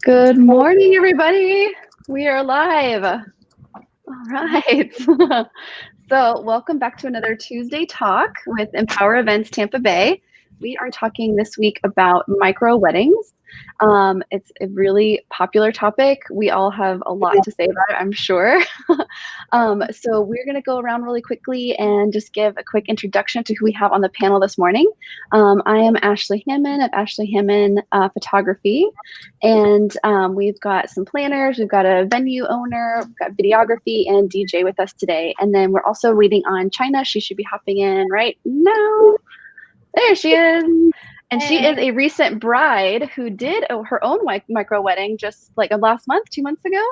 Good morning, everybody. We are live. All right. So welcome back to another Tuesday Talk with Empower Events Tampa Bay. We are talking this week about micro weddings. It's a really popular topic. We all have a lot to say about it, I'm sure. So we're going to go around really quickly and just give a quick introduction to who we have on the panel this morning. I am Ashley Hammond of Ashley Hammond Photography. And we've got some planners, we've got a venue owner, we've got videography and DJ with us today. And then we're also waiting on China. She should be hopping in right now. There she is. And she is a recent bride who did her own micro wedding just like last month, 2 months ago.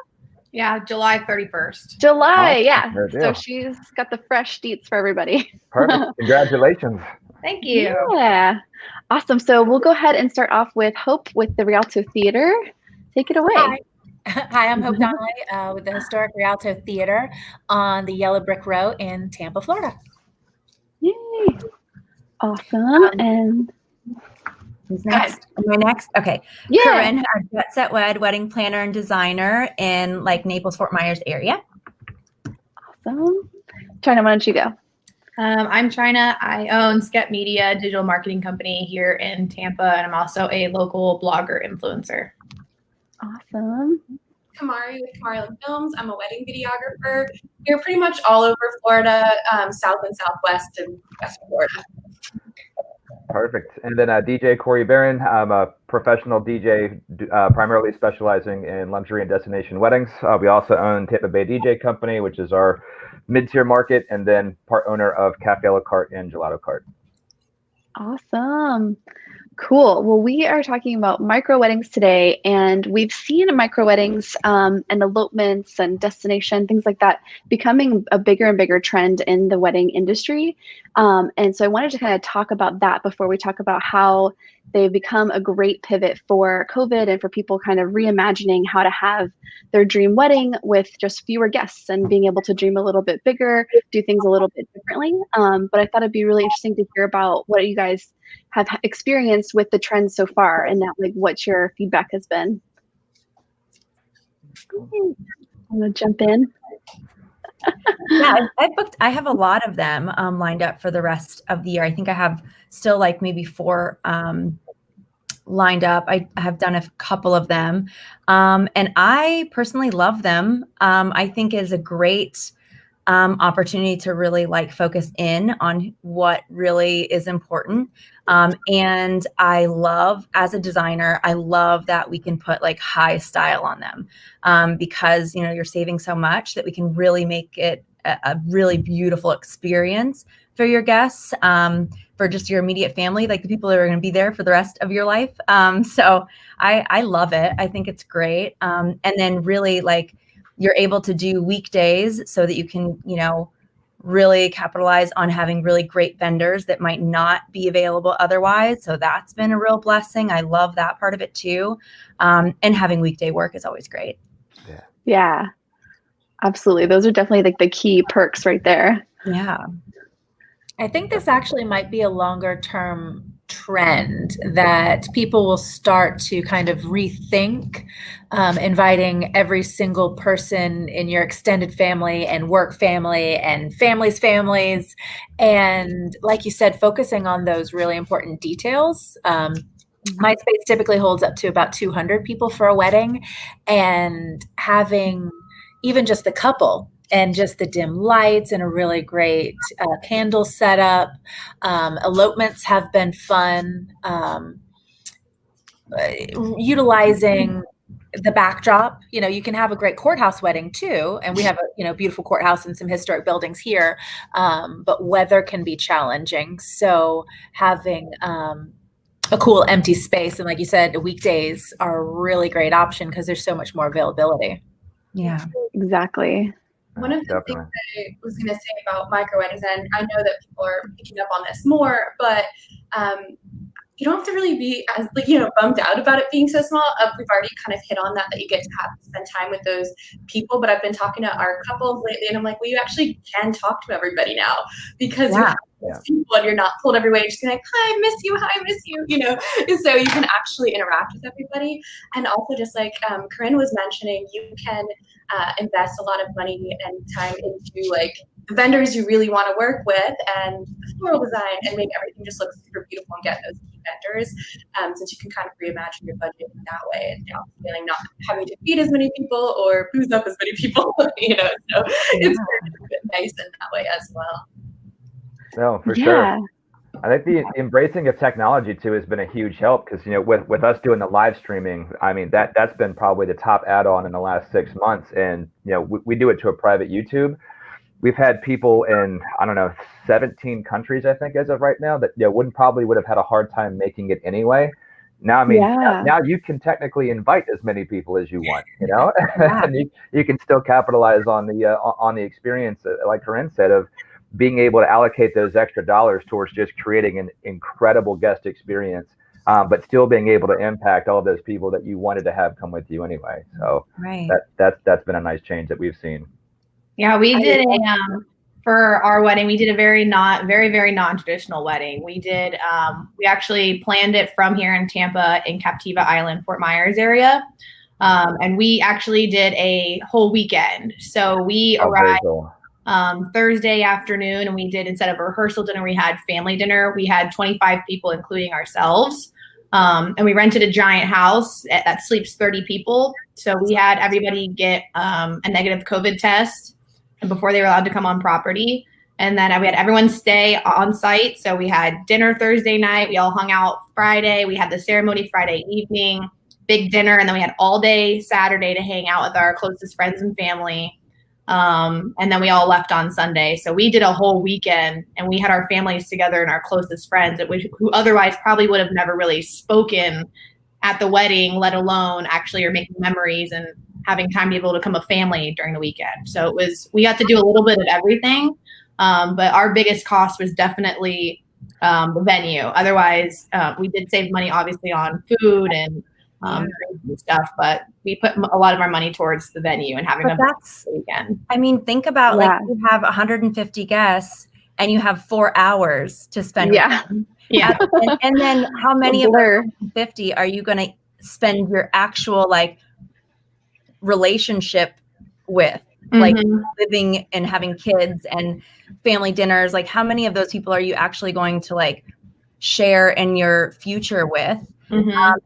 Yeah, July 31st. July, yeah. So she's got the fresh deets for everybody. Perfect. Congratulations. Thank you. Yeah. Awesome. So we'll go ahead and start off with Hope with the Rialto Theater. Take it away. Hi, I'm Hope Donnelly with the Historic Rialto Theater on the Yellow Brick Road in Tampa, Florida. Yay. Awesome. And who's next? Am I next? Okay. Yeah. Corinne, our Jet Set Wed wedding planner and designer in Naples, Fort Myers area. Awesome. China, why don't you go? I'm China. I own Skep Media, digital marketing company here in Tampa, and I'm also a local blogger influencer. Awesome. Kamari with Kamari Films. I'm a wedding videographer. We're pretty much all over Florida, South and Southwest and West Florida. Perfect. And then DJ Corey Barron. I'm a professional DJ, primarily specializing in luxury and destination weddings. We also own Tampa Bay DJ Company, which is our mid-tier market, and then part owner of Cafe a la Carte and Gelato Cart. Awesome. Cool. Well, we are talking about micro weddings today, and we've seen micro weddings and elopements and destination, things like that, becoming a bigger and bigger trend in the wedding industry. And so I wanted to kind of talk about that before we talk about how they've become a great pivot for COVID and for people kind of reimagining how to have their dream wedding with just fewer guests and being able to dream a little bit bigger, do things a little bit differently. But I thought it'd be really interesting to hear about what you guys have experienced with the trends so far and that, what your feedback has been. I'm gonna jump in. Yeah, I have a lot of them lined up for the rest of the year. I think I have still maybe 4 lined up. I have done a couple of them. And I personally love them. I think is a great opportunity to really focus in on what really is important. And I love, as a designer, I love that we can put high style on them because, you're saving so much that we can really make it a really beautiful experience for your guests, for just your immediate family, the people that are going to be there for the rest of your life. So I love it. I think it's great. And then really you're able to do weekdays so that you can, really capitalize on having really great vendors that might not be available otherwise. So that's been a real blessing. I love that part of it too. And having weekday work is always great. Yeah, absolutely. Those are definitely the key perks right there. Yeah. I think this actually might be a longer term trend that people will start to kind of rethink inviting every single person in your extended family and work family and families. And like you said, focusing on those really important details. My space typically holds up to about 200 people for a wedding, and having even just the couple and just the dim lights and a really great candle setup. Elopements have been fun. Utilizing the backdrop, you can have a great courthouse wedding too. And we have a beautiful courthouse and some historic buildings here, but weather can be challenging. So having a cool empty space, and like you said, weekdays are a really great option because there's so much more availability. Yeah, exactly. One of the things that I was going to say about micro weddings, and I know that people are picking up on this more, but you don't have to really be as bummed out about it being so small. We've already kind of hit on that you get to spend time with those people. But I've been talking to our couples lately, and I'm like, well, you actually can talk to everybody now because you have those people, and you're not pulled every way. Just being like, hi, I miss you. Hi, I miss you. So you can actually interact with everybody. And also, just like Corinne was mentioning, you can invest a lot of money and time into like the vendors you really want to work with and the floral design and make everything just look super beautiful and get those key vendors, since you can kind of reimagine your budget in that way and feeling not having to feed as many people or booze up as many people, so it's nice in that way as well. No, for sure. I think the embracing of technology too has been a huge help because with us doing the live streaming, I mean that's been probably the top add-on in the last 6 months, and we do it to a private YouTube. We've had people in 17 countries I think as of right now that would have had a hard time making it anyway. Now I mean now you can technically invite as many people as you want, and you can still capitalize on the experience, like Corinne said, of being able to allocate those extra dollars towards just creating an incredible guest experience, but still being able to impact all of those people that you wanted to have come with you anyway. So that's been a nice change that we've seen. Yeah, we did for our wedding, we did a very non-traditional wedding. We did, we actually planned it from here in Tampa in Captiva Island, Fort Myers area. And we actually did a whole weekend. So we arrived Thursday afternoon, and we did, instead of a rehearsal dinner, we had family dinner. We had 25 people, including ourselves. And we rented a giant house that sleeps 30 people. So we had everybody get a negative COVID test before they were allowed to come on property. And then we had everyone stay on site. So we had dinner Thursday night. We all hung out Friday. We had the ceremony Friday evening, big dinner. And then we had all day Saturday to hang out with our closest friends and family. And then we all left on Sunday. So we did a whole weekend, and we had our families together and our closest friends who otherwise probably would have never really spoken at the wedding, let alone actually are making memories and having time to be able to become a family during the weekend. So we got to do a little bit of everything. But our biggest cost was definitely the venue. Otherwise, we did save money, obviously, on food and stuff, but we put a lot of our money towards the venue and having a weekend. I mean, think about like you have 150 guests and you have 4 hours to spend with them. And then how many of those 50 are you going to spend your actual like relationship with, like living and having kids and family dinners? Like how many of those people are you actually going to like share in your future with?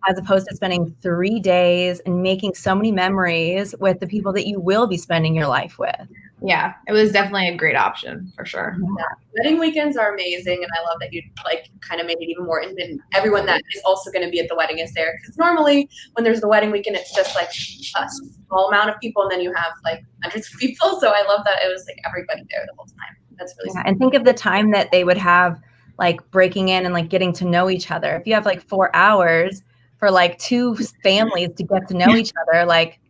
As opposed to spending 3 days and making so many memories with the people that you will be spending your life with. Yeah, it was definitely a great option for sure. Yeah. Wedding weekends are amazing, and I love that you like kind of made it even more intimate. Everyone that is also going to be at the wedding is there, because normally when there's the wedding weekend, it's just like a small amount of people, and then you have like hundreds of people. So I love that it was like everybody there the whole time. That's really sweet. And think of the time that they would have like breaking in and like getting to know each other. If you have like 4 hours for like 2 families to get to know each other, like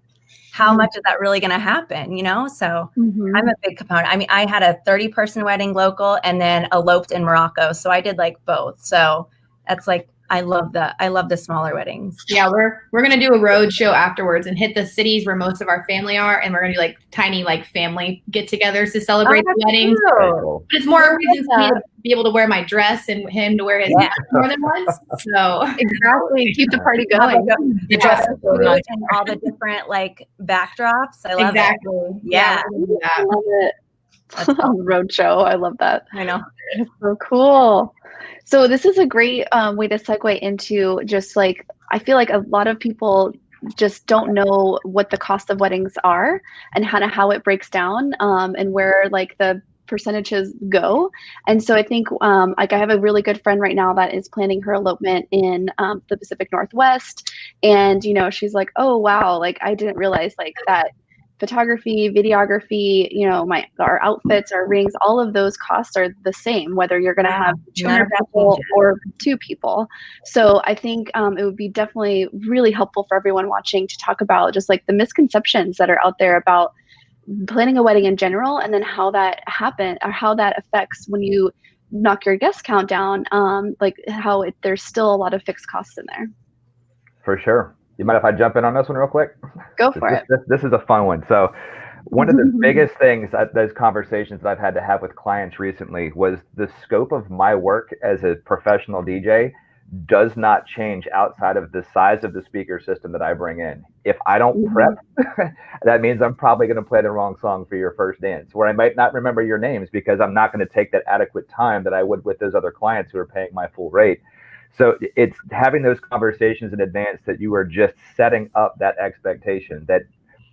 how much is that really going to happen? So I'm a big component. I mean, I had a 30-person wedding local and then eloped in Morocco. So I did like both. So that's like, I love the smaller weddings. Yeah, we're gonna do a road show afterwards and hit the cities where most of our family are, and we're gonna do like tiny like family get-togethers to celebrate the weddings. But it's more reasons for me to be able to wear my dress and him to wear his mask more than once. So exactly, keep the party going. The dress and all the different like backdrops. I love it. Yeah, I love it. Road show. I love that. I know. It's so cool. So this is a great way to segue into just like, I feel like a lot of people just don't know what the cost of weddings are and kind of how it breaks down and where like the percentages go. And so I think like I have a really good friend right now that is planning her elopement in the Pacific Northwest. And, she's like, oh, wow, like I didn't realize like that photography, videography, our outfits, our rings, all of those costs are the same, whether you're going to have 200 people or 2 people. So I think it would be definitely really helpful for everyone watching to talk about just like the misconceptions that are out there about planning a wedding in general, and then how that happens or how that affects when you knock your guest count down, like how there's still a lot of fixed costs in there. For sure. You mind if I jump in on this one real quick? Go for it. This is a fun one. So one of the biggest things that those conversations that I've had to have with clients recently was the scope of my work as a professional DJ does not change outside of the size of the speaker system that I bring in. If I don't prep, that means I'm probably going to play the wrong song for your first dance, where I might not remember your names because I'm not going to take that adequate time that I would with those other clients who are paying my full rate. So it's having those conversations in advance that you are just setting up that expectation that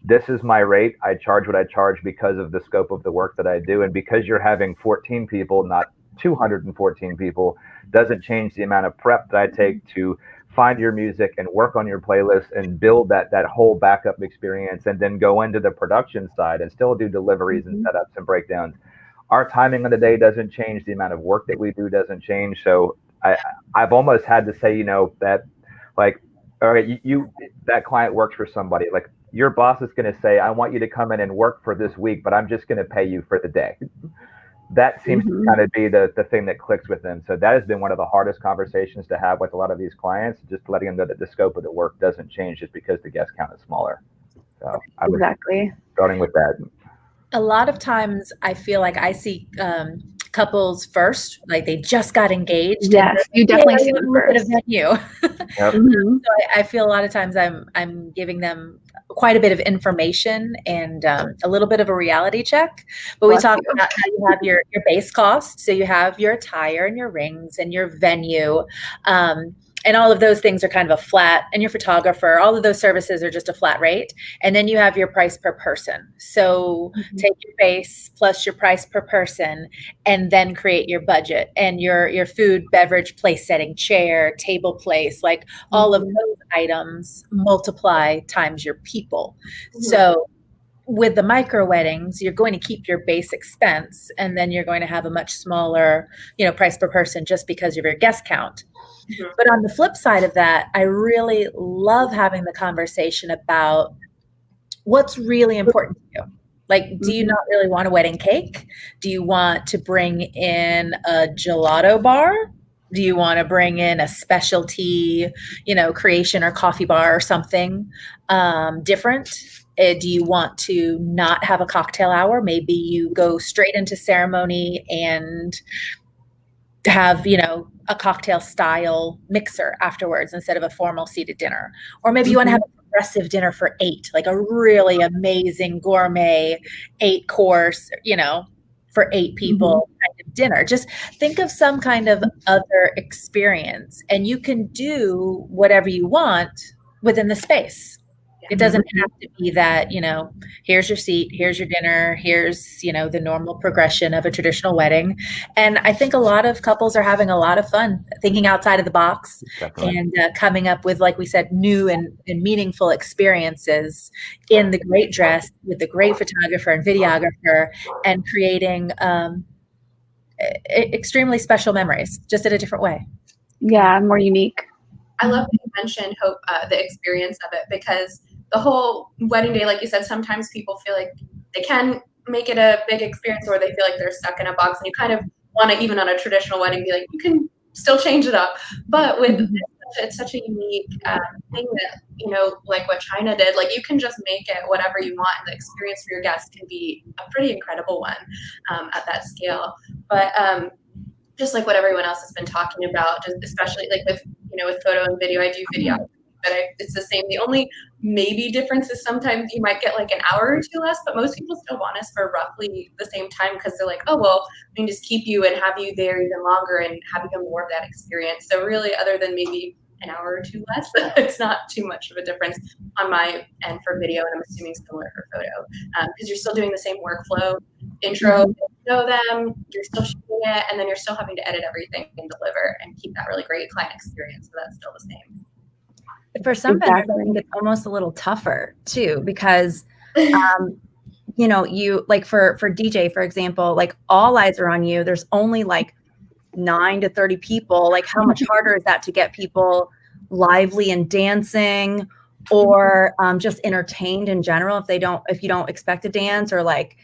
this is my rate. I charge what I charge because of the scope of the work that I do. And because you're having 14 people, not 214 people, doesn't change the amount of prep that I take to find your music and work on your playlist and build that whole backup experience, and then go into the production side and still do deliveries and setups and breakdowns. Our timing of the day doesn't change. The amount of work that we do doesn't change. So I've almost had to say, that like, all right, that client works for somebody. Like, your boss is going to say, I want you to come in and work for this week, but I'm just going to pay you for the day. That seems to kind of be the thing that clicks with them. So that has been one of the hardest conversations to have with a lot of these clients, just letting them know that the scope of the work doesn't change just because the guest count is smaller. So I was starting with that. A lot of times I feel like I see couples first, like they just got engaged. Yes, you definitely see them first. Venue. Yep. So I feel a lot of times I'm giving them quite a bit of information and a little bit of a reality check. But we talk about how you have your base cost. So you have your attire and your rings and your venue. And all of those things are kind of a flat, and your photographer, all of those services are just a flat rate. And then you have your price per person. So take your base plus your price per person, and then create your budget and your food, beverage, place setting, chair, table place, like all of those items multiply times your people. So with the micro weddings, you're going to keep your base expense, and then you're going to have a much smaller, price per person just because of your guest count. But on the flip side of that, I really love having the conversation about what's really important to you. Like, do you not really want a wedding cake? Do you want to bring in a gelato bar? Do you want to bring in a specialty, creation or coffee bar or something different? Do you want to not have a cocktail hour? Maybe you go straight into ceremony and have, a cocktail style mixer afterwards instead of a formal seated dinner. Or maybe you want to have a progressive dinner for 8, like a really amazing gourmet 8-course, for 8 people kind of dinner. Just think of some kind of other experience, and you can do whatever you want within the space. It doesn't have to be that, here's your seat, here's your dinner, here's, the normal progression of a traditional wedding. And I think a lot of couples are having a lot of fun thinking outside of the box. Definitely. And coming up with, like we said, new and meaningful experiences in the great dress with the great photographer and videographer, and creating extremely special memories just in a different way. Yeah, more unique. I love that you mentioned, Hope, the experience of it, because the whole wedding day, like you said, sometimes people feel like they can make it a big experience, or they feel like they're stuck in a box, and you kind of want to, even on a traditional wedding, be like, you can still change it up. But with it's such a unique thing that, like what China did, like you can just make it whatever you want, and the experience for your guests can be a pretty incredible one at that scale. But just like what everyone else has been talking about, just especially like with photo and video, I do video, but it's the same. The only maybe difference is sometimes you might get like an hour or 2 less, but most people still want us for roughly the same time, because they're like, oh, well, we can just keep you and have you there even longer and have even more of that experience. So really, other than maybe an hour or 2 less, it's not too much of a difference on my end for video, and I'm assuming similar for photo, because you're still doing the same workflow. Intro, know them, you're still shooting it, and then you're still having to edit everything and deliver and keep that really great client experience. So that's still the same. For some vendors, I think it's almost a little tougher too, because you like for DJ, for example, like all eyes are on you. There's only like 9 to 30 people. Like, how much harder is that to get people lively and dancing, or just entertained in general if you don't expect to dance, or like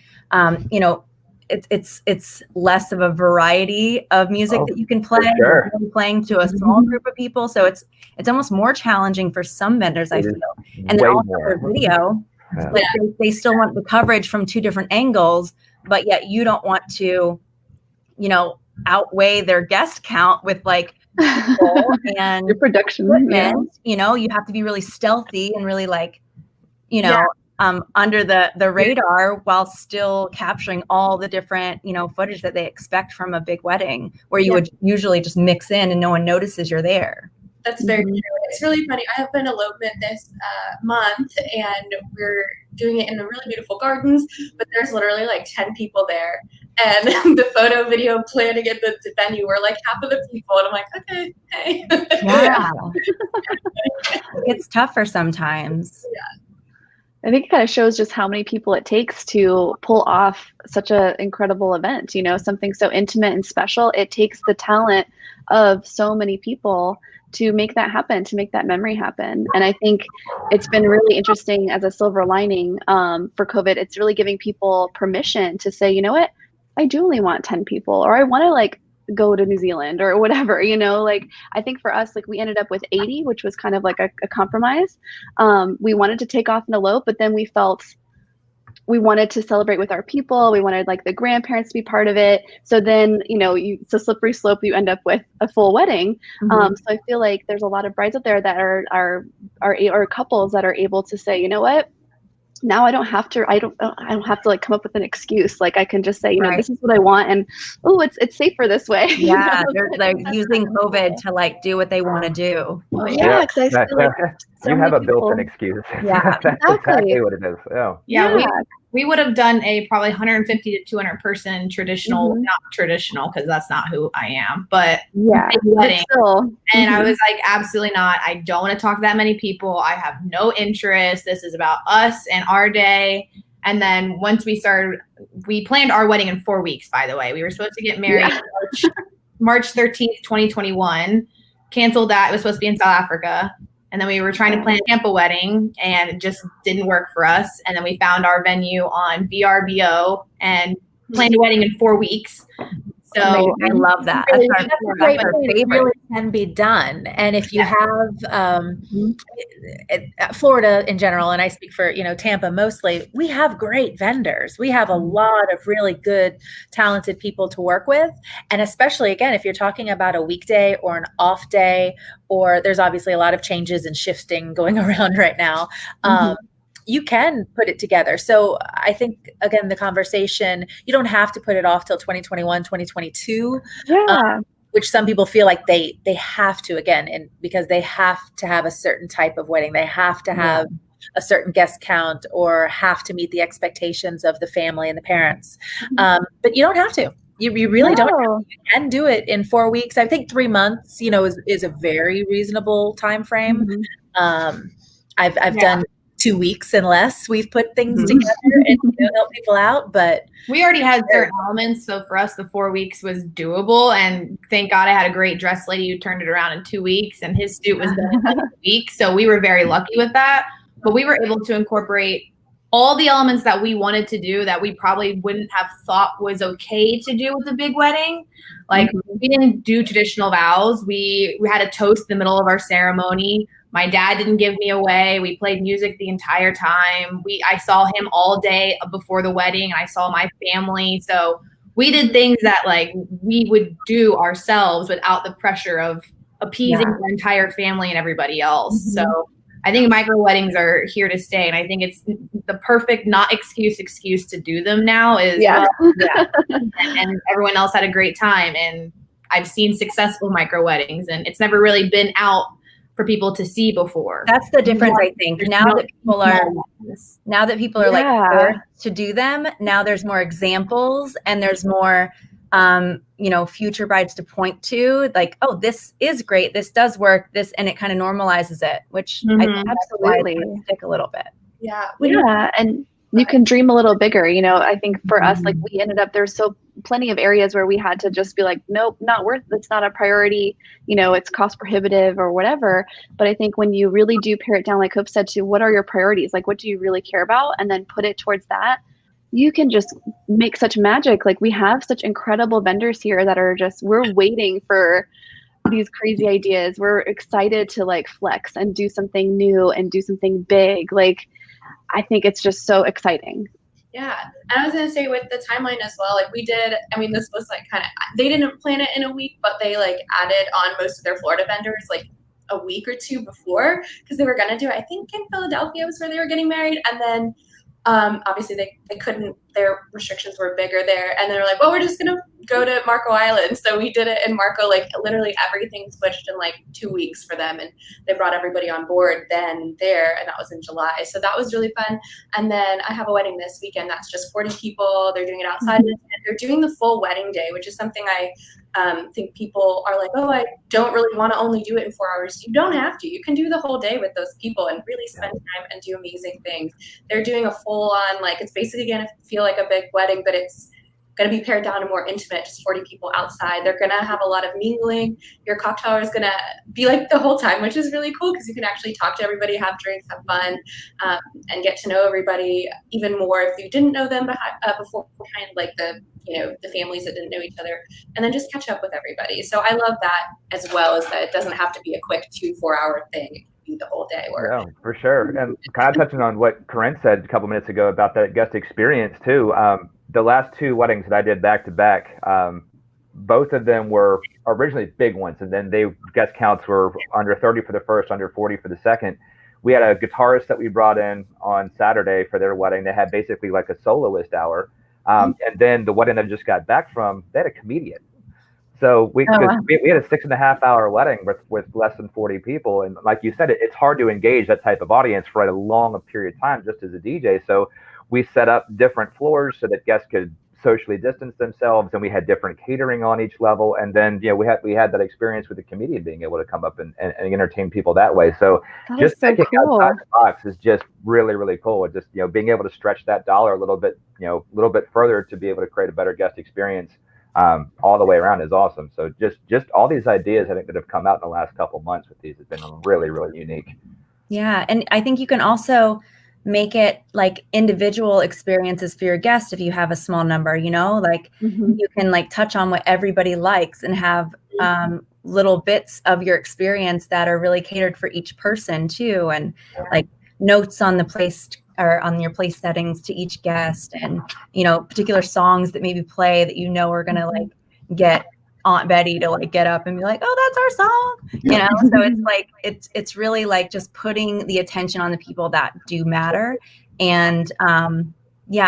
it's less of a variety of music that you can play. Sure. You're playing to a small group of people, so it's almost more challenging for some vendors, I feel. And then also for video, like they still want the coverage from two different angles, but yet you don't want to, outweigh their guest count with like people and your production equipment. You have to be really stealthy and really like, under the radar while still capturing all the different, footage that they expect from a big wedding where you would usually just mix in and no one notices you're there. That's very true. It's really funny. I have an elopement this month, and we're doing it in the really beautiful gardens, but there's literally like 10 people there. And the photo video planning at the venue were like half of the people. And I'm like, okay, hey. Yeah. It's tougher sometimes. Yeah. I think it kind of shows just how many people it takes to pull off such an incredible event, something so intimate and special. It takes the talent of so many people to make that happen, to make that memory happen. And I think it's been really interesting as a silver lining for COVID. It's really giving people permission to say, you know what, I do only want 10 people, or I want to like go to New Zealand or whatever, like I think for us, like we ended up with 80, which was kind of like a compromise. We wanted to take off and elope, but then we felt we wanted to celebrate with our people. We wanted like the grandparents to be part of it. So then, it's a slippery slope. You end up with a full wedding. So I feel like there's a lot of brides out there that are couples that are able to say, you know what, now I don't have to like come up with an excuse. Like I can just say, this is what I want. And, it's safer this way. Yeah. They're like using COVID to like do what they want to do. Yeah. Cause I feel like you have a built-in excuse. Yeah. That's exactly what it is. Yeah. We would have done a probably 150 to 200 person traditional, not traditional, because that's not who I am, but wedding. And I was like, absolutely not. I don't want to talk to that many people. I have no interest. This is about us and our day. And then once we planned our wedding in 4 weeks, by the way. We were supposed to get married March 13th, 2021. Canceled that. It was supposed to be in South Africa. And then we were trying to plan a Tampa wedding, and it just didn't work for us. And then we found our venue on VRBO and planned a wedding in 4 weeks. So I love that. Really, that's a great point. It really can be done. And if you have Florida in general, and I speak for, Tampa mostly, we have great vendors. We have a lot of really good, talented people to work with. And especially, again, if you're talking about a weekday or an off day, or there's obviously a lot of changes and shifting going around right now. You can put it together. So I think, again, the conversation, you don't have to put it off till 2021, 2022, which some people feel like they have to, again, and because they have to have a certain type of wedding. They have to have a certain guest count or have to meet the expectations of the family and the parents. But you don't have to. You really don't. You can do it in 4 weeks. I think 3 months, is a very reasonable time frame. I've done 2 weeks and less. We've put things together and help people out, but we already had certain elements. So for us, the 4 weeks was doable. And thank God I had a great dress lady who turned it around in 2 weeks, and his suit was done in a week. So we were very lucky with that. But we were able to incorporate all the elements that we wanted to do that we probably wouldn't have thought was okay to do with a big wedding. Like we didn't do traditional vows. We had a toast in the middle of our ceremony. My dad didn't give me away. We played music the entire time. I saw him all day before the wedding, and I saw my family. So we did things that like we would do ourselves without the pressure of appeasing our entire family and everybody else. So I think micro weddings are here to stay. And I think it's the perfect not excuse to do them now is, and everyone else had a great time. And I've seen successful micro weddings, and it's never really been out for people to see before. That's the difference, I think. Now that people are like forced to do them, now there's more examples and there's more future brides to point to, like, oh, this is great, this does work, this, and it kind of normalizes it, which I think absolutely stick a little bit. And you can dream a little bigger. I think for us, like we ended up, there's plenty of areas where we had to just be like, nope, not worth it. It's not a priority. It's cost prohibitive or whatever. But I think when you really do pare it down, like Hope said, to what are your priorities? Like, what do you really care about? And then put it towards that. you can just make such magic. Like, we have such incredible vendors here that are just, we're waiting for these crazy ideas. We're excited to like flex and do something new and do something big. Like, I think it's just so exciting. Yeah. And I was going to say with the timeline as well, like we did, I mean, this was like kind of, they didn't plan it in a week, but they like added on most of their Florida vendors like a week or two before, because they were going to do it, I think in Philadelphia was where they were getting married. And then obviously they couldn't, their restrictions were bigger there. And they were like, well, we're just going to go to Marco Island. So we did it in Marco, like literally everything switched in like 2 weeks for them. And they brought everybody on board then there. And that was in July. So that was really fun. And then I have a wedding this weekend. That's just 40 people. They're doing it outside. They're doing the full wedding day, which is something I think people are like, oh, I don't really want to only do it in 4 hours. You don't have to. You can do the whole day with those people and really spend time and do amazing things. They're doing a full on, like, it's basically going to feel like a big wedding, but it's going to be pared down and more intimate, just 40 people outside. They're going to have a lot of mingling. Your cocktail is going to be like the whole time, which is really cool because you can actually talk to everybody, have drinks, have fun, and get to know everybody even more if you didn't know them beforehand, like the families that didn't know each other, and then just catch up with everybody. So I love that, as well as that it doesn't have to be a quick 2-4 hour thing. It can be the whole day. Yeah, for sure. And kind of touching on what Corinne said a couple minutes ago about that guest experience too. The last 2 weddings that I did back to back, both of them were originally big ones, and then guest counts were under 30 for the first, under 40 for the second. We had a guitarist that we brought in on Saturday for their wedding. They had basically like a soloist hour. And then the wedding I just got back from, they had a comedian. So we had a 6.5 hour wedding with less than 40 people. And like you said, it's hard to engage that type of audience for a long period of time just as a DJ. So we set up different floors so that guests could socially distance themselves, and we had different catering on each level. And then, we had that experience with the comedian being able to come up and entertain people that way. So just thinking outside the box is just really, really cool. Just, being able to stretch that dollar a little bit further to be able to create a better guest experience all the way around is awesome. So just all these ideas I think that have come out in the last couple of months with these has been really, really unique. Yeah. And I think you can also make it like individual experiences for your guests if you have a small number, like you can like touch on what everybody likes and have little bits of your experience that are really catered for each person too, and like notes on the place or on your place settings to each guest, and particular songs that maybe play that are gonna like get Aunt Betty to like get up and be like, oh, that's our song, so it's like it's really like just putting the attention on the people that do matter. And I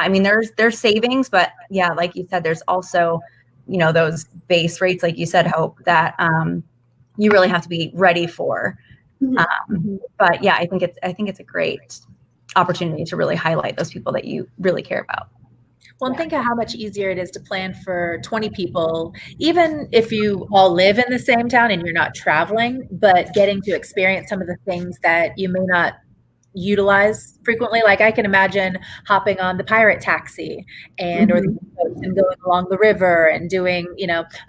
mean there's savings, but like you said, there's also those base rates, like you said, Hope, that you really have to be ready for. But I think it's a great opportunity to really highlight those people that you really care about. Well, and think of how much easier it is to plan for 20 people, even if you all live in the same town and you're not traveling, but getting to experience some of the things that you may not utilize frequently. Like I can imagine hopping on the pirate taxi or the boats and going along the river and doing,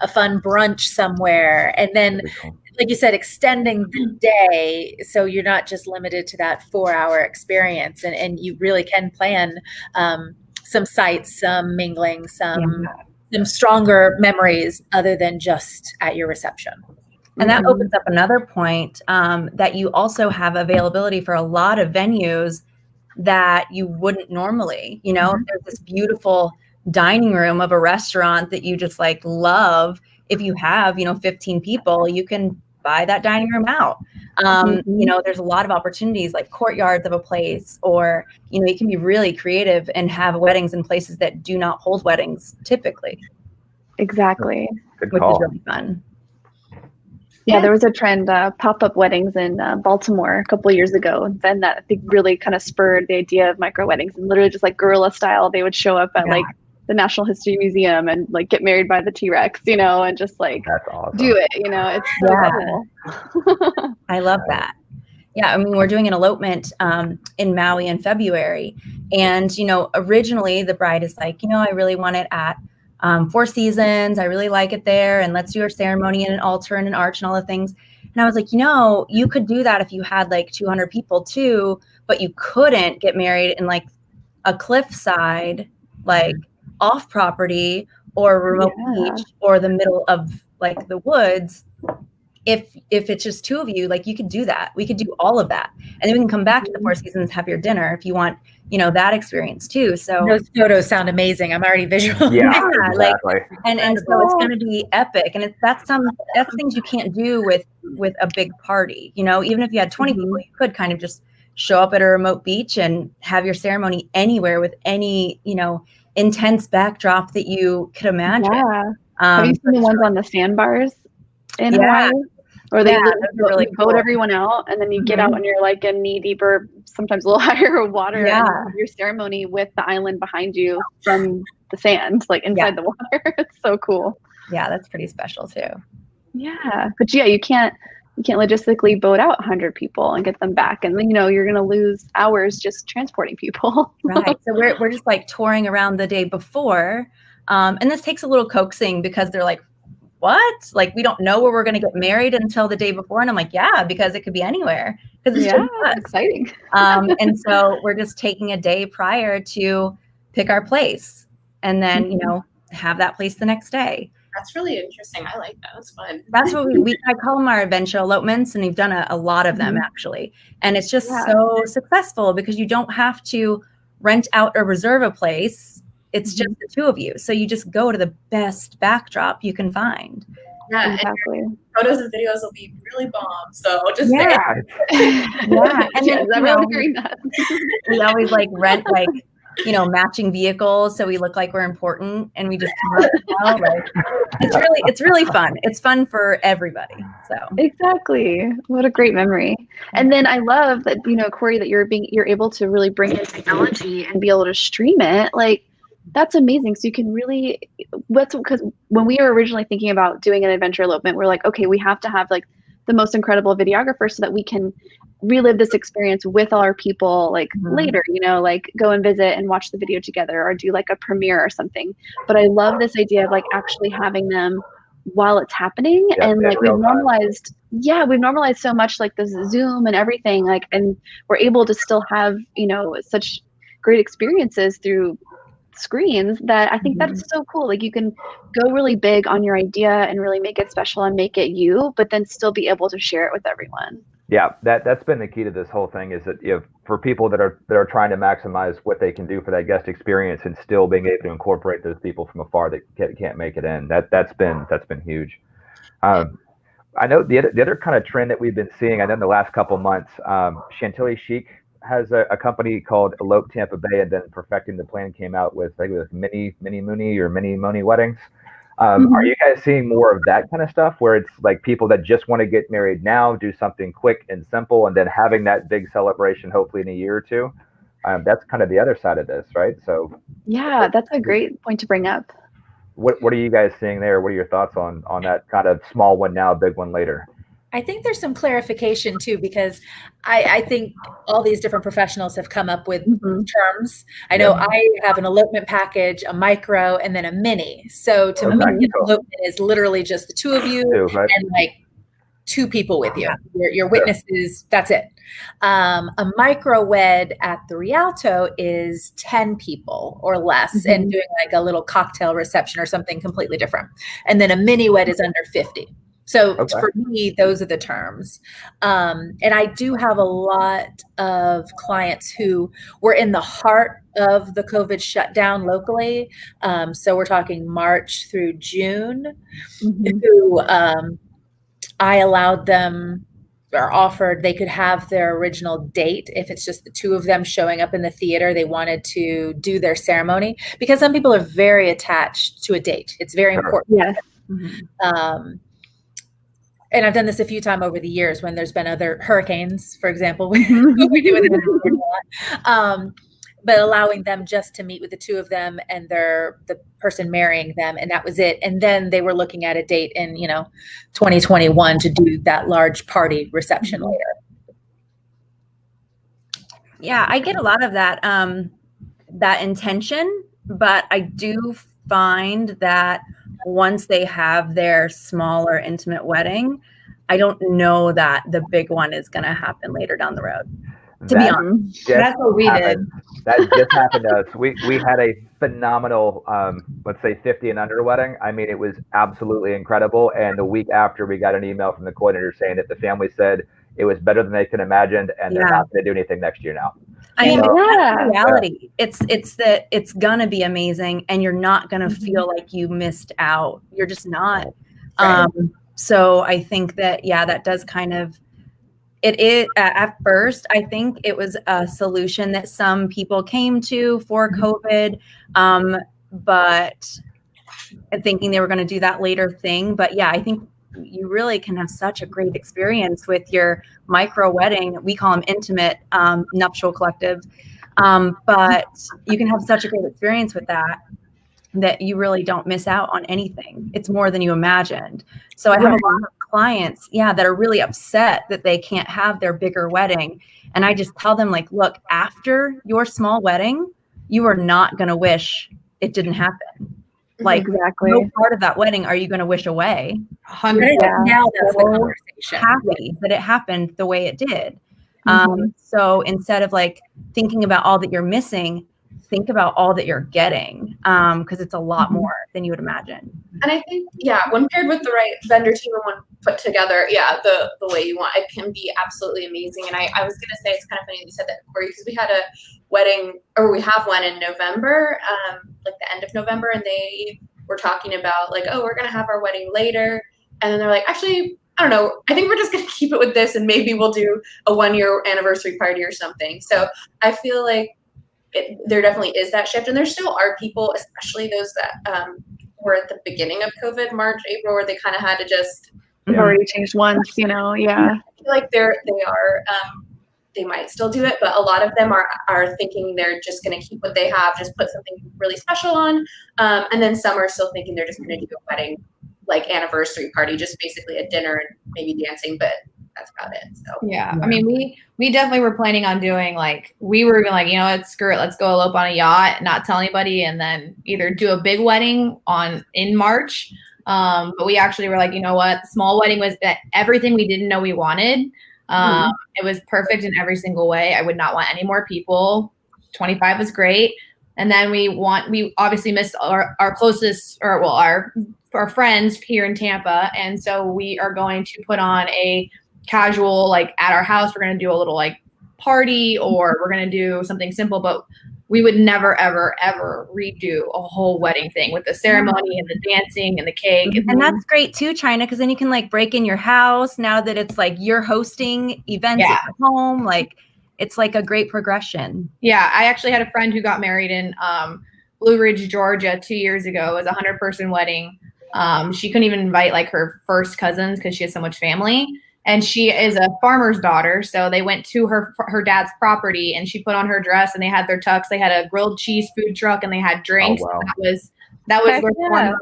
a fun brunch somewhere. And then, like you said, extending the day so you're not just limited to that 4-hour experience, and you really can plan some sights, some mingling, some stronger memories other than just at your reception. And that opens up another point, that you also have availability for a lot of venues that you wouldn't normally, if there's this beautiful dining room of a restaurant that you just like love, if you have, 15 people, you can buy that dining room out. There's a lot of opportunities like courtyards of a place, or, you can be really creative and have weddings in places that do not hold weddings typically. Exactly. Which is really fun. Yeah, there was a trend, pop-up weddings in Baltimore a couple of years ago. And then that I think really kind of spurred the idea of micro weddings, and literally just like guerrilla style, they would show up at like the National History Museum and like get married by the T-Rex, and just like do it, it's so cool. I love that. Yeah, I mean, we're doing an elopement in Maui in February. And, originally the bride is like, I really want it at Four Seasons. I really like it there. And let's do our ceremony in an altar and an arch and all the things. And I was like, you could do that if you had like 200 people too, but you couldn't get married in like a cliffside like off property or a remote beach or the middle of like the woods, if it's just two of you, like you could do that. We could do all of that. And then we can come back to the Four Seasons, have your dinner if you want, that experience too. So those photos sound amazing. I'm already visual. Yeah, like, exactly. and so it's going to be epic. And that's things you can't do with a big party. Even if you had 20 people, you could kind of just show up at a remote beach and have your ceremony anywhere with any, intense backdrop that you could imagine. Yeah. Have you seen the ones on the sandbars in Hawaii? Or they really vote everyone out, and then you get out and you're like in knee deep or sometimes a little higher water, and you have your ceremony with the island behind you from the sand, like inside the water. It's so cool. Yeah, that's pretty special too. Yeah, but you can't logistically boat out 100 people and get them back, and then you're gonna lose hours just transporting people. Right. So we're just like touring around the day before, and this takes a little coaxing because they're like, what? Like, we don't know where we're going to get married until the day before. And I'm like, yeah, because it could be anywhere. Because it's exciting. And so we're just taking a day prior to pick our place and then, have that place the next day. That's really interesting. I like that. That's fun. That's what I call them our adventure elopements. And we've done a lot of them actually. And it's just so successful because you don't have to rent out or reserve a place. It's just the two of you. So you just go to the best backdrop you can find. Yeah, exactly. Photos and videos will be really bomb. So just yeah. And then everyone hearing that. We always like rent matching vehicles so we look like we're important, and we just come out like it's really fun. It's fun for everybody. So exactly. What a great memory. And then I love that Corey, that you're able to really bring in technology and be able to stream it. Like, that's amazing. So you can really, because when we were originally thinking about doing an adventure elopement, we're like, okay, we have to have like the most incredible videographer so that we can relive this experience with all our people like later, like go and visit and watch the video together or do like a premiere or something. But I love this idea of like actually having them while it's happening. And like we've normalized so much like this Zoom and everything, like, and we're able to still have, such great experiences through screens that I think that's so cool. Like you can go really big on your idea and really make it special and make it you, but then still be able to share it with everyone. Yeah, that's been the key to this whole thing, is that for people that are trying to maximize what they can do for that guest experience and still being able to incorporate those people from afar that can't make it in. That's been huge. I know the other kind of trend that we've been seeing, I know in the last couple months, Chantilly Chic has a company called Elope Tampa Bay, and then Perfecting the Plan came out with, I think it was mini Mooney or mini Moni weddings. Are you guys seeing more of that kind of stuff where it's like people that just want to get married now, do something quick and simple, and then having that big celebration hopefully in a year or two? That's kind of the other side of this, right? So yeah, that's a great point to bring up. What are you guys seeing there? What are your thoughts on that kind of small one now, big one later? I think there's some clarification too, because I think all these different professionals have come up with terms. I know I have an elopement package, a micro, and then a mini. So to me, an elopement is literally just the two of you and like two people with you. Your witnesses, that's it. A micro wed at the Rialto is 10 people or less and doing like a little cocktail reception or something completely different. And then a mini wed is under 50. So for me, those are the terms. And I do have a lot of clients who were in the heart of the COVID shutdown locally. So we're talking March through June, who I allowed them or offered they could have their original date. If it's just the two of them showing up in the theater, they wanted to do their ceremony, because some people are very attached to a date. It's very important. Yes. And I've done this a few times over the years when there's been other hurricanes, for example, we do it a lot. But allowing them just to meet with the two of them and the person marrying them, and that was it. And then they were looking at a date in 2021 to do that large party reception later. Yeah, I get a lot of that that intention, but I do find that once they have their smaller intimate wedding, I don't know that the big one is going to happen later down the road. to be honest. That's what we did. That just happened to us. We had a phenomenal, let's say 50 and under wedding. I mean, it was absolutely incredible. And the week after, we got an email from the coordinator saying that the family said it was better than they could imagine, and they're not going to do anything next year now. I mean, that's the reality. It's that it's gonna be amazing, and you're not gonna feel like you missed out. You're just not. Right. So I think that that does kind of. It is at first. I think it was a solution that some people came to for COVID, but thinking they were going to do that later thing. But I think you really can have such a great experience with your micro wedding. We call them intimate nuptial collectives, but you can have such a great experience with that you really don't miss out on anything. It's more than you imagined. So I have a lot of clients, that are really upset that they can't have their bigger wedding. And I just tell them, like, look, after your small wedding, you are not going to wish it didn't happen. Like, no part of that wedding are you going to wish away. 100%. Now that's the conversation. Happy that it happened the way it did. So instead of like thinking about all that you're missing, think about all that you're getting, because it's a lot more than you would imagine. And I think, when paired with the right vendor team and when put together, the way you want, it can be absolutely amazing. And I was going to say, it's kind of funny that you said that, Corey, because we had a wedding, or we have one in November, like the end of November, and they were talking about like, oh, we're going to have our wedding later. And then they're like, actually, I don't know, I think we're just going to keep it with this, and maybe we'll do a 1-year anniversary party or something. So I feel like there definitely is that shift, and there still are people, especially those that were at the beginning of COVID, March, April, where they kind of had to just already changed once, I feel like they might still do it, but a lot of them are thinking they're just going to keep what they have, just put something really special on, and then some are still thinking they're just going to do a wedding like anniversary party, just basically a dinner and maybe dancing, but that's about it. So I mean, we definitely were planning on doing we were like, what, screw it, let's go elope on a yacht, not tell anybody, and then either do a big wedding in March. But we actually were like, you know what, small wedding was everything we didn't know we wanted. It was perfect in every single way. I would not want any more people. 25 was great. And then we obviously missed our closest, or our friends here in Tampa. And so we are going to put on a casual, at our house, we're going to do a little party, or we're going to do something simple, but we would never, ever, ever redo a whole wedding thing with the ceremony and the dancing and the cake. And that's great too, China, because then you can break in your house now that it's you're hosting events at home. It's a great progression. Yeah. I actually had a friend who got married in Blue Ridge, Georgia 2 years ago. It was a 100-person wedding. She couldn't even invite her first cousins because she has so much family. And she is a farmer's daughter, so they went to her dad's property, and she put on her dress, and they had their tux. They had a grilled cheese food truck, and they had drinks. Oh, wow. That was their form of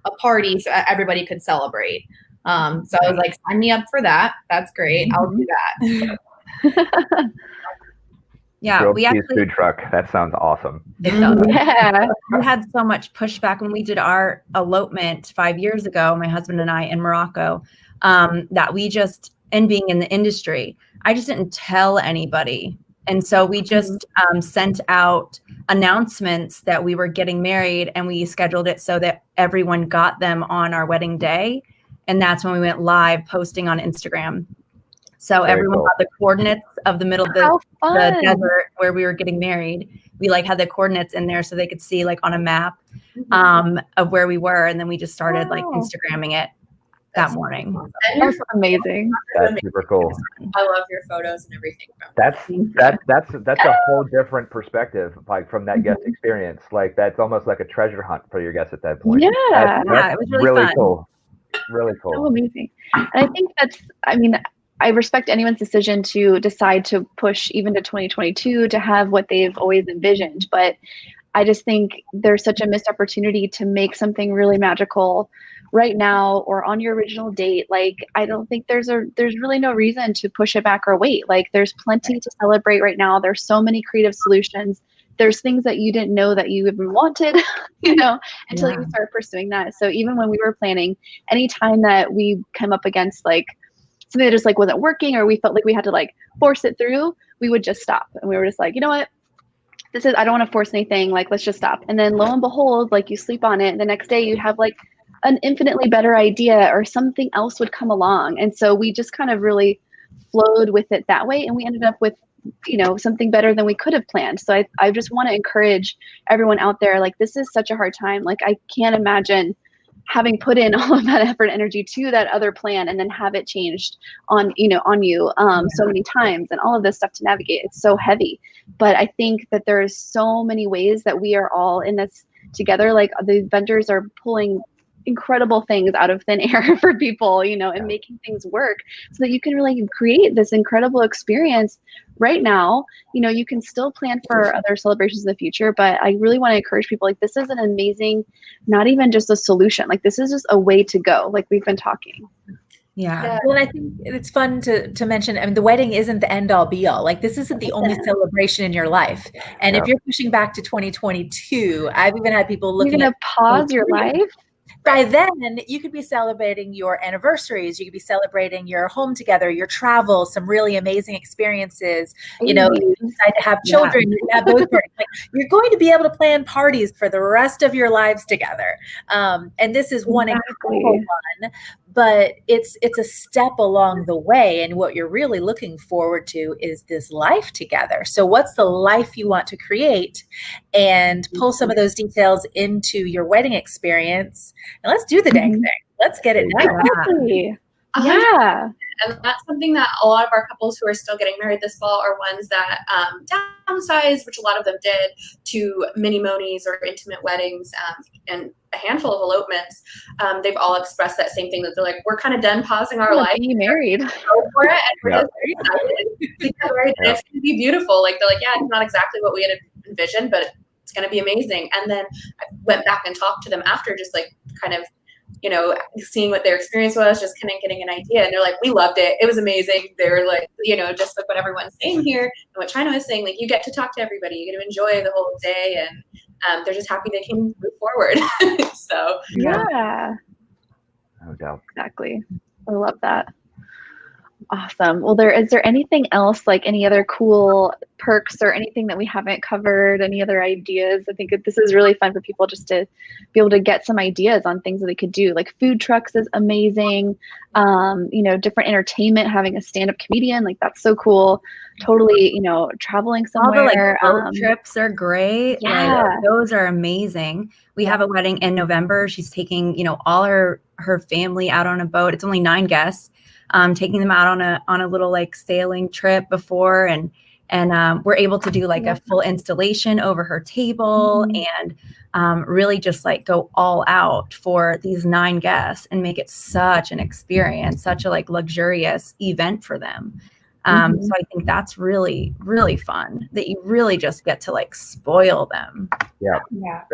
a party, so everybody could celebrate. So I was like, sign me up for that. That's great. I'll do that. Grilled cheese food truck. That sounds awesome. It does. Yeah. We had so much pushback when we did our elopement 5 years ago, my husband and I, in Morocco. That we just, and being in the industry, I just didn't tell anybody. And so we just sent out announcements that we were getting married, and we scheduled it so that everyone got them on our wedding day. And that's when we went live posting on Instagram. So everyone got the coordinates of the middle of the desert where we were getting married. We had the coordinates in there so they could see on a map of where we were. And then we just started Instagramming it that morning. That's amazing. That's super cool. I love your photos and everything. That's a whole different perspective, from that guest experience. That's almost like a treasure hunt for your guests at that point. Yeah, it was really fun. Cool. Really cool. So amazing. And I think I respect anyone's decision to decide to push even to 2022 to have what they've always envisioned, but I just think there's such a missed opportunity to make something really magical right now or on your original date. I don't think there's really no reason to push it back or wait. There's plenty to celebrate right now. There's so many creative solutions. There's things that you didn't know that you even wanted, until you start pursuing that. So even when we were planning, anytime that we come up against something that just wasn't working, or we felt like we had to force it through, we would just stop. And we were just like, you know what? I don't want to force anything. Like, let's just stop. And then lo and behold, like you sleep on it. And the next day you have like an infinitely better idea or something else would come along. And so we just kind of really flowed with it that way. And we ended up with, something better than we could have planned. So I just want to encourage everyone out there, like, this is such a hard time. Like, I can't imagine having put in all of that effort and energy to that other plan and then have it changed on you so many times and all of this stuff to navigate. It's so heavy. But I think that there's so many ways that we are all in this together. Like, the vendors are pulling incredible things out of thin air for people, and making things work so that you can really create this incredible experience right now. You can still plan for other celebrations in the future, but I really want to encourage people, like, this is an amazing, not even just a solution, like, this is just a way to go, like we've been talking. Yeah. Well, I think it's fun to mention, I mean, the wedding isn't the end all be all. Like, this isn't the only celebration in your life. And if you're pushing back to 2022, I've even had people looking at pause your life. By then, you could be celebrating your anniversaries. You could be celebrating your home together, your travel, some really amazing experiences. You decide to have children, you have those parties. Like, you're going to be able to plan parties for the rest of your lives together. And this is one incredible one, but it's a step along the way. And what you're really looking forward to is this life together. So what's the life you want to create, and pull some of those details into your wedding experience. And let's do the dang thing. Let's get it done. Exactly. Yeah. And that's something that a lot of our couples who are still getting married this fall are ones that downsized, which a lot of them did, to mini-monies or intimate weddings, and a handful of elopements. They've all expressed that same thing, that they're like, we're kind of done pausing our life. Be married. Go for it. And we're just very excited to get married. And it's going to be beautiful. Like, they're like, yeah, it's not exactly what we had envisioned, but it's going to be amazing. And then I went back and talked to them after, just like kind of, seeing what their experience was, just kind of getting an idea. And they're like, we loved it. It was amazing. They were like, just like what everyone's saying here and what China was saying, like, you get to talk to everybody, you get to enjoy the whole day, and they're just happy they can move forward. So yeah. No doubt. Exactly. I love that. Awesome. Well, is there anything else, like any other cool perks or anything that we haven't covered? Any other ideas? I think this is really fun for people just to be able to get some ideas on things that they could do. Like, food trucks is amazing. Different entertainment, having a stand-up comedian, like, that's so cool. Totally, traveling somewhere. All the boat trips are great. Yeah. Like, those are amazing. We have a wedding in November. She's taking, all her family out on a boat. It's only 9 guests. Taking them out on a little like sailing trip before, and we're able to do like a full installation over her table, and really just like go all out for these 9 guests and make it such an experience, such a like luxurious event for them. So I think that's really, really fun, that you really just get to like spoil them. Yeah.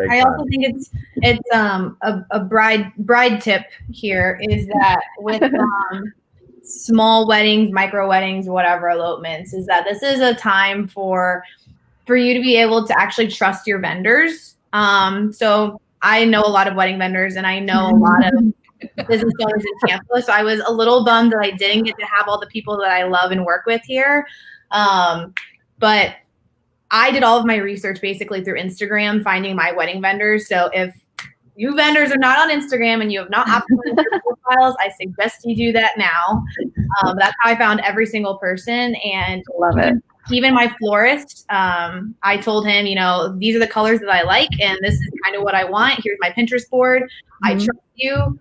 I also think it's a bride tip here is that with small weddings, micro weddings, whatever, elopements, is that this is a time for you to be able to actually trust your vendors. So I know a lot of wedding vendors, and I know a lot of business owners in Tampa. So I was a little bummed that I didn't get to have all the people that I love and work with here. But I did all of my research basically through Instagram, finding my wedding vendors. So if you vendors are not on Instagram and you have not optimized your profiles, I suggest you do that now. That's how I found every single person. And love it. Even my florist, I told him, these are the colors that I like, and this is kind of what I want. Here's my Pinterest board. I trust you.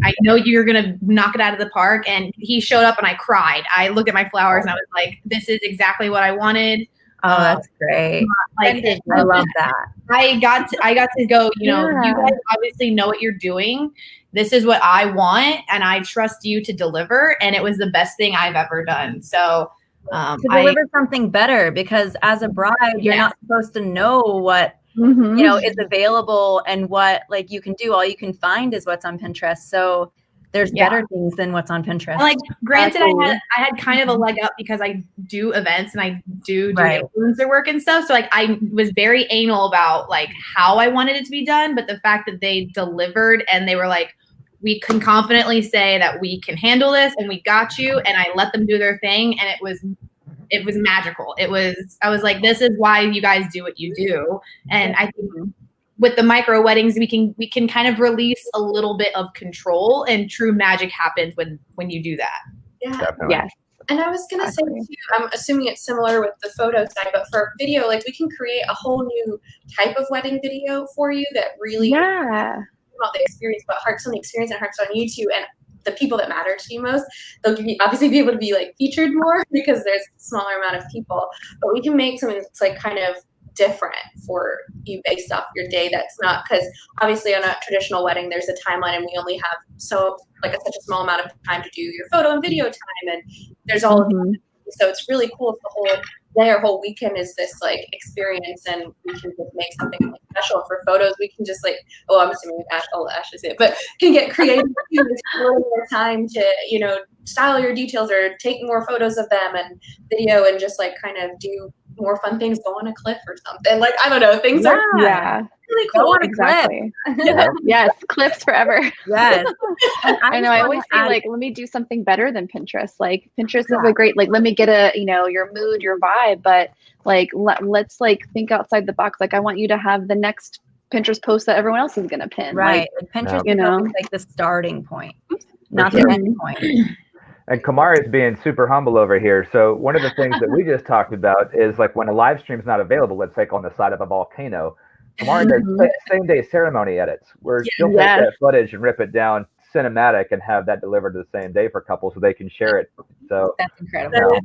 I know you're going to knock it out of the park. And he showed up and I cried. I looked at my flowers and I was like, this is exactly what I wanted. Oh, that's great. I love that. I got to go, you guys obviously know what you're doing. This is what I want, and I trust you to deliver. And it was the best thing I've ever done. So to deliver something better, because as a bride, you're not supposed to know what is available and what like you can do. All you can find is what's on Pinterest. So there's better things than what's on Pinterest. Like, granted, I had kind of a leg up because I do events and I do influencer work and stuff. So like, I was very anal about like how I wanted it to be done. But the fact that they delivered and they were like, we can confidently say that we can handle this and we got you. And I let them do their thing. And it was it was magical. I was like, this is why you guys do what you do. And I think with the micro weddings, we can kind of release a little bit of control, and true magic happens when you do that. Yeah. Definitely. Yes. And I was going to say too, I'm assuming it's similar with the photo side, but for video, like we can create a whole new type of wedding video for you that really about the experience, but hearts on the experience and hearts on you too. And the people that matter to you most, they'll obviously be able to be like featured more because there's a smaller amount of people, but we can make something that's like kind of different for you based off your day. That's not, because obviously on a traditional wedding there's a timeline and we only have such a small amount of time to do your photo and video time, and there's all of these. So it's really cool if the whole day or whole weekend is this like experience, and we can just make something like special. For photos we can just like, I'm assuming I'll let Ashley say it, but can get creative too, with a little more time to style your details or take more photos of them, and video, and just like kind of do more fun things, go on a cliff or something. Like, I don't know, things are really cool. Exactly. Yes, clips forever. Yes. I know. I always say, like, let me do something better than Pinterest. Like, Pinterest is a great, like, let me get your mood, your vibe, but like, let's like think outside the box. Like, I want you to have the next Pinterest post that everyone else is going to pin. Right. Like, Pinterest is always like the starting point, not the end point. And Kamara is being super humble over here. So one of the things that we just talked about is like when a live stream is not available, let's say on the side of a volcano, Kamara does same day ceremony edits where she'll take that footage and rip it down cinematic and have that delivered the same day for couples so they can share it. So that's incredible.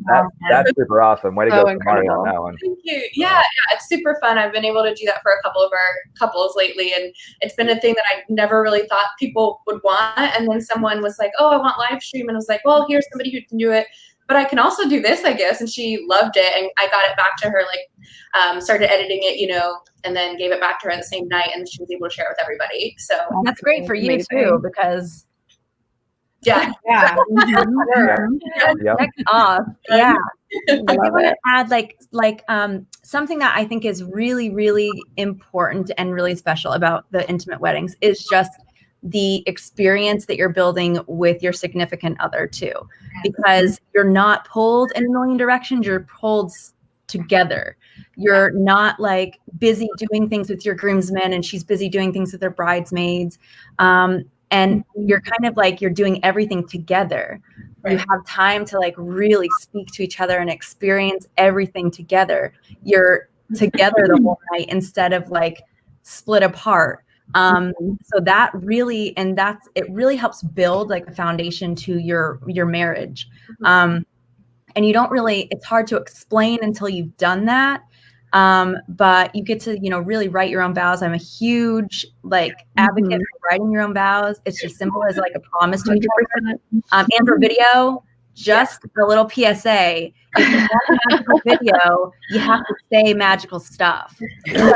That's super awesome. Way to go, Kamara, on that one. Thank you. Yeah, it's super fun. I've been able to do that for a couple of our couples lately, and it's been a thing that I never really thought people would want. And then someone was like, "Oh, I want live stream," and I was like, "Well, here's somebody who can do it, but I can also do this, I guess." And she loved it, and I got it back to her, like, started editing it, and then gave it back to her the same night, and she was able to share it with everybody. So that's great for you too, because yeah. Check off. Yeah. I do want to add like something that I think is really, really important and really special about the intimate weddings is just the experience that you're building with your significant other too, because you're not pulled in a million directions, you're pulled together. You're not like busy doing things with your groomsmen and she's busy doing things with her bridesmaids. And you're kind of like, you're doing everything together. Right. You have time to like really speak to each other and experience everything together. You're together the whole night instead of like split apart. So that really, it really helps build like a foundation to your marriage. And you don't really, it's hard to explain until you've done that. But you get to, really write your own vows. I'm a huge advocate for writing your own vows. It's just simple as like a promise to each other. And for video, just a little PSA. If you want a magical video, you have to say magical stuff. So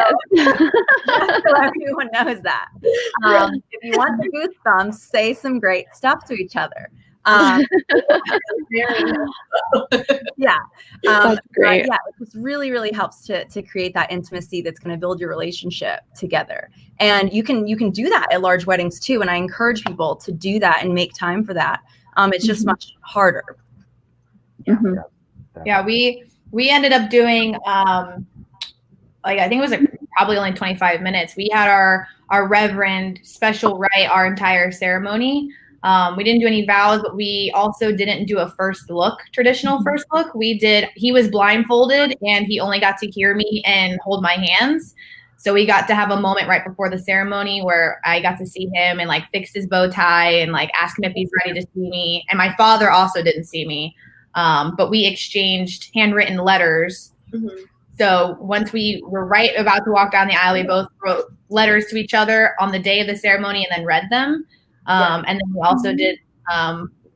everyone knows that. If you want the goosebumps, say some great stuff to each other. That's great. It just really, really helps to create that intimacy that's going to build your relationship together. And you can do that at large weddings too. And I encourage people to do that and make time for that. It's just much harder. Yeah, we ended up doing I think it was probably only 25 minutes. We had our reverend special write our entire ceremony. We didn't do any vows, but we also didn't do a first look, traditional first look. He was blindfolded and he only got to hear me and hold my hands. So we got to have a moment right before the ceremony where I got to see him and like fix his bow tie and like ask him if he's ready to see me. And my father also didn't see me. But we exchanged handwritten letters. So once we were right about to walk down the aisle, we both wrote letters to each other on the day of the ceremony and then read them. And then we also did,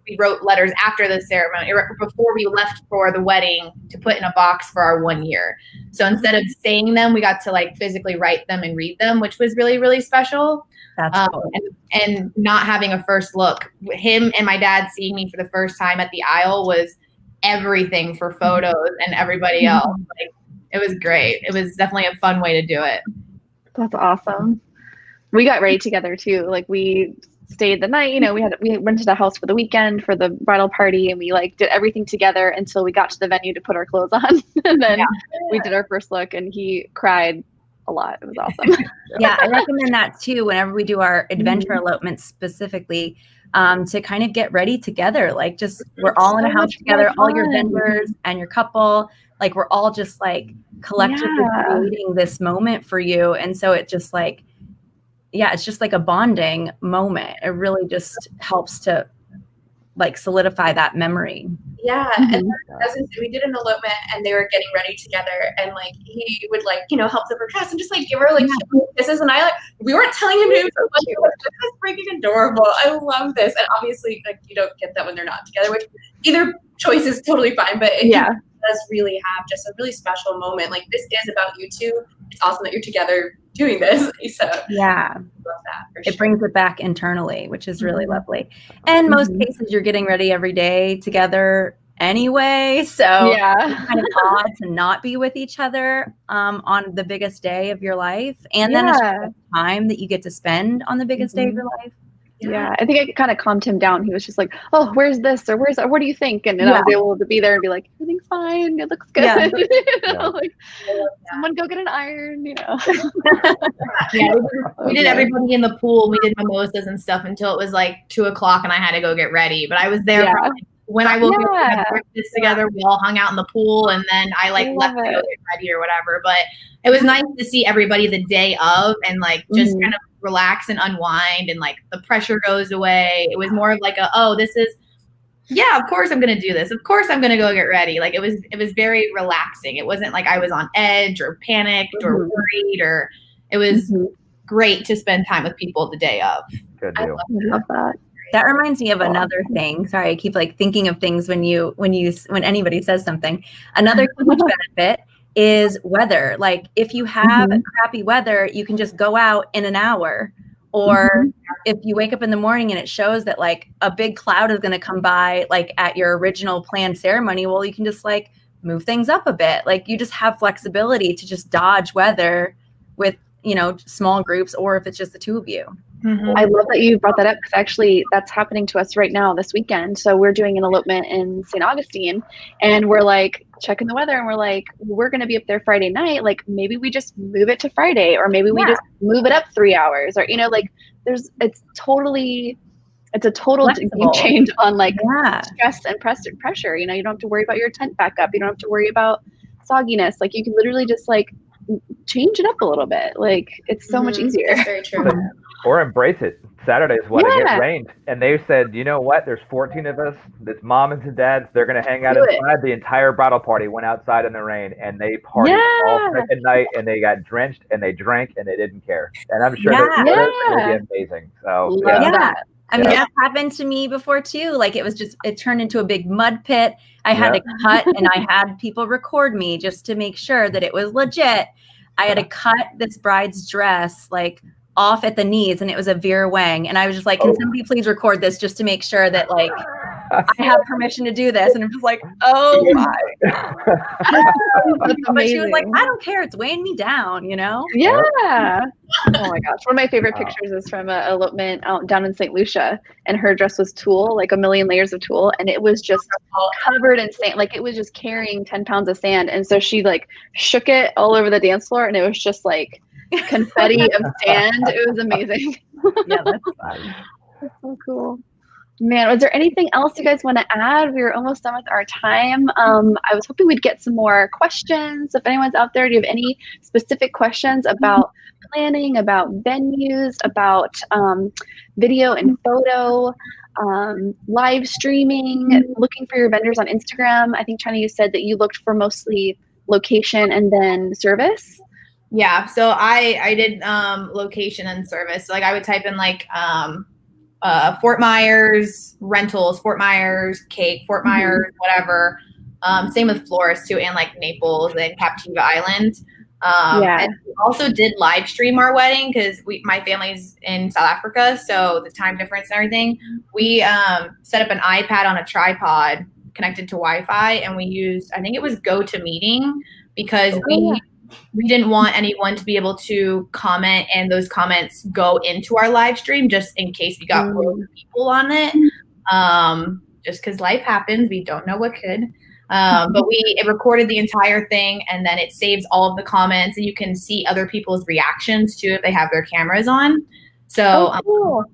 we wrote letters after the ceremony, before we left for the wedding, to put in a box for our 1 year. So instead of saying them, we got to like physically write them and read them, which was really, really special. That's cool. And not having a first look. Him and my dad seeing me for the first time at the aisle was everything for photos and everybody else. Like, it was great. It was definitely a fun way to do it. That's awesome. We got ready together too. Like we stayed the night. You know, we rented a house for the weekend for the bridal party, and we like did everything together until we got to the venue to put our clothes on. And then we did our first look, and he cried a lot. It was awesome. Yeah, I recommend that too whenever we do our adventure elopements specifically, to kind of get ready together. Like just we're all in a house together, all your vendors and your couple, like we're all just like collectively creating this moment for you. And so it just like, it's just like a bonding moment. It really just helps to like solidify that memory. Yeah, and cousins, we did an elopement, and they were getting ready together, and like he would like help them her dress and just like give her like kisses, and I like we weren't telling him to, but like, this is freaking adorable. I love this, and obviously like you don't get that when they're not together, which either choice is totally fine, but it does really have just a really special moment. Like this is about you two. It's awesome that you're together doing this. So yeah, love that. It brings it back internally, which is really lovely. And most cases, you're getting ready every day together anyway. So it's kind of odd to not be with each other on the biggest day of your life. And then it's just time that you get to spend on the biggest day of your life. Yeah, I think it kind of calmed him down. He was just like, "Oh, where's this or where's that? What do you think?" And then I was able to be there and be like, "Everything's fine. It looks good." Yeah. You know, like, someone go get an iron. You know. We did everybody in the pool. We did mimosas and stuff until it was like 2:00, and I had to go get ready. But I was there from, like, when I woke up, we had breakfast together. We all hung out in the pool, and then I like left to go get ready or whatever. But it was nice to see everybody the day of and like just kind of relax and unwind, and like the pressure goes away. It was more of like this is, of course I'm going to do this. Of course I'm going to go get ready. Like it was very relaxing. It wasn't like I was on edge or panicked or worried, or it was great to spend time with people the day of. Good deal. I love that. That reminds me of another thing. Sorry, I keep like thinking of things when anybody says something. Another huge benefit is weather. Like if you have crappy weather, you can just go out in an hour. Or if you wake up in the morning and it shows that like a big cloud is going to come by, like at your original planned ceremony, well, you can just like move things up a bit. Like you just have flexibility to just dodge weather with, small groups, or if it's just the two of you. I love that you brought that up, because actually that's happening to us right now this weekend. So we're doing an elopement in St. Augustine, and we're like checking the weather, and we're like, we're going to be up there Friday night. Like maybe we just move it to Friday, or maybe we just move it up 3 hours, or, like it's a total game change on like stress and pressure. You don't have to worry about your tent backup. You don't have to worry about sogginess. Like you can literally just like change it up a little bit. Like it's so much easier. That's very true. Or embrace it. Saturday's wedding, it rained, and they said, you know what? There's 14 of us. There's moms and dads. They're gonna hang out inside. The entire bridal party went outside in the rain, and they partied all freaking night, and they got drenched, and they drank, and they didn't care. And I'm sure that would be amazing. So I mean, that happened to me before too. Like it turned into a big mud pit. I had to cut, and I had people record me just to make sure that it was legit. I had to cut this bride's dress like off at the knees, and it was a Vera Wang. And I was just like, can somebody please record this just to make sure that like I have permission to do this? And I'm just like, oh my God. But she was like, I don't care. It's weighing me down, Yeah. Oh my gosh. One of my favorite pictures is from an elopement down in St. Lucia, and her dress was tulle, like a million layers of tulle. And it was just covered in sand. Like it was just carrying 10 pounds of sand. And so she like shook it all over the dance floor, and it was just like confetti of sand. It was amazing. Yeah, that's fun. That's so cool. Man, was there anything else you guys want to add? We were almost done with our time. I was hoping we'd get some more questions. If anyone's out there, do you have any specific questions about planning, about venues, about video and photo, live streaming, looking for your vendors on Instagram? I think, China, you said that you looked for mostly location and then service. Yeah, so I did location and service. So, like I would type in like Fort Myers rentals, Fort Myers cake, Fort Myers whatever. Same with florists too, and like Naples and Captiva Island. And we also did live stream our wedding because my family's in South Africa, so the time difference and everything. We set up an iPad on a tripod connected to Wi-Fi, and we used, I think it was GoToMeeting, because we we didn't want anyone to be able to comment and those comments go into our live stream just in case we got more people on it. Just because life happens, we don't know what could. But it recorded the entire thing, and then it saves all of the comments, and you can see other people's reactions too if they have their cameras on. So cool.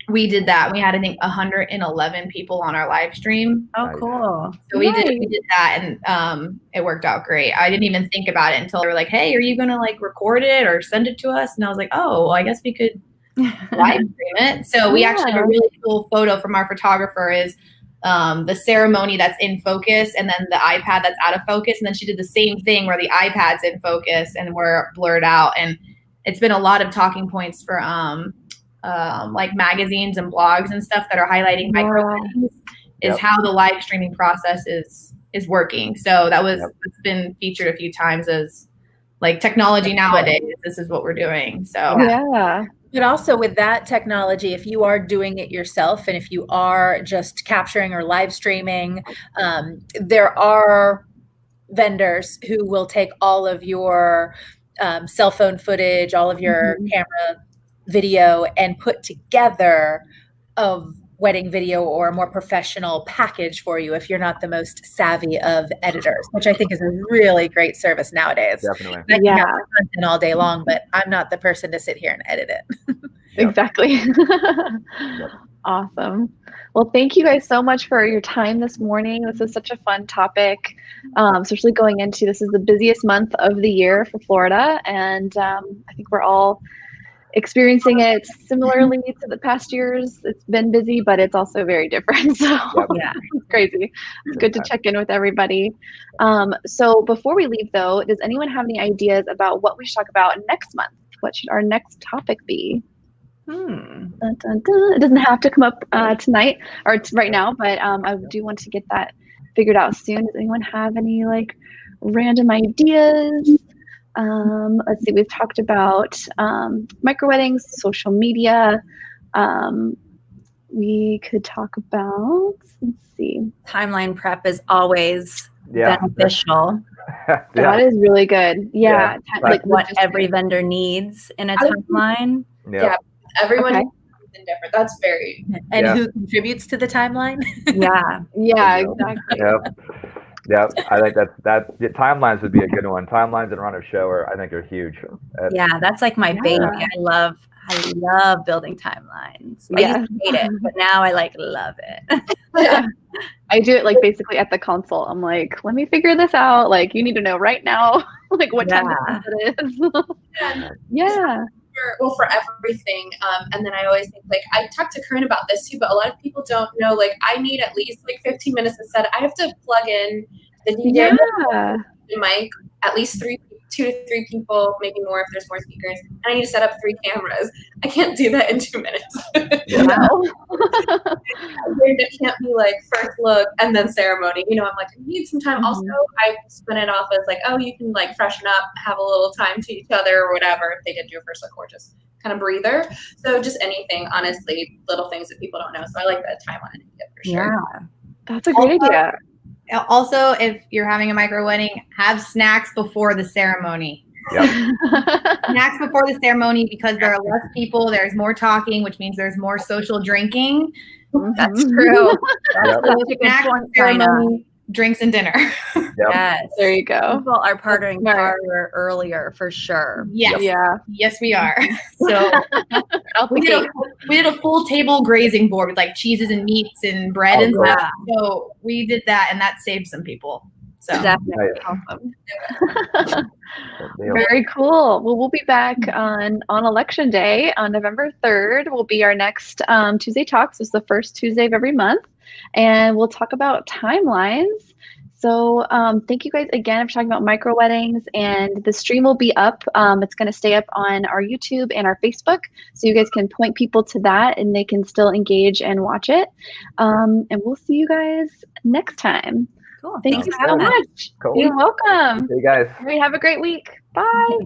We did that. We had, I think, 111 people on our live stream. Oh, cool. So we did that, and it worked out great. I didn't even think about it until they were like, "Hey, are you gonna like record it or send it to us?" And I was like, "Oh, well, I guess we could live stream it." So we actually have a really cool photo from our photographer is the ceremony that's in focus, and then the iPad that's out of focus. And then she did the same thing where the iPad's in focus and we're blurred out. And it's been a lot of talking points for like magazines and blogs and stuff that are highlighting micro weddings is how the live streaming process is working. So it's been featured a few times as like technology nowadays. This is what we're doing. So But also with that technology, if you are doing it yourself and if you are just capturing or live streaming, there are vendors who will take all of your cell phone footage, all of your camera video, and put together a wedding video or a more professional package for you if you're not the most savvy of editors, which I think is a really great service nowadays. Definitely. I can have content all day long, but I'm not the person to sit here and edit it. Exactly. Awesome. Well, thank you guys so much for your time this morning. This is such a fun topic, especially going into this is the busiest month of the year for Florida, and I think we're all experiencing it similarly to the past years. It's been busy, but it's also very different. So it's crazy. It's good to check in with everybody. So before we leave though, does anyone have any ideas about what we should talk about next month? What should our next topic be? Dun, dun, dun. It doesn't have to come up tonight or right now, but I do want to get that figured out soon. Does anyone have any like random ideas? Let's see, we've talked about micro weddings, social media. We could talk about, let's see. Timeline prep is always beneficial. That is really good. Like what every vendor needs in a timeline. Everyone needs something different. That's very and who contributes to the timeline. Exactly. I think timelines would be a good one. Timelines and run a show I think are huge. That's like my baby. I love building timelines. I used to hate it, but now I love it. I do it like basically at the console. I'm like, let me figure this out. Like, you need to know right now, like what time it is. For everything. And then I always think like I talked to Corinne about this too, but a lot of people don't know like I need at least like 15 minutes to set. I have to plug in the DJ mic, at least 2 to 3 people, maybe more if there's more speakers, and I need to set up 3 cameras. I can't do that in 2 minutes. It can't be like first look and then ceremony. I'm like, I need some time. Also, I spin it off as like, oh, you can like freshen up, have a little time to each other or whatever if they did do a first look or just kind of breather. So just anything, honestly, little things that people don't know. So I like that timeline for sure. Yeah, that's a great idea. Also, if you're having a micro wedding, have snacks before the ceremony. Snacks before the ceremony because there are less people, there's more talking, which means there's more social drinking. That's true. Snacks, ceremony, drinks, and dinner. Yes, there you go. People are partying earlier for sure. Yes, we are. So we did a full table grazing board with like cheeses and meats and bread and stuff. So we did that, and that saved some people. So definitely awesome. Very cool. Well, we'll be back on election day on November 3rd. Will be our next Tuesday Talks. It's the first Tuesday of every month, and we'll talk about timelines. So thank you guys again for talking about micro weddings, and the stream will be up. It's going to stay up on our YouTube and our Facebook, so you guys can point people to that and they can still engage and watch it. And we'll see you guys next time. Cool. Thank you so much. Cool. You're welcome. See you guys. Have a great week. Bye.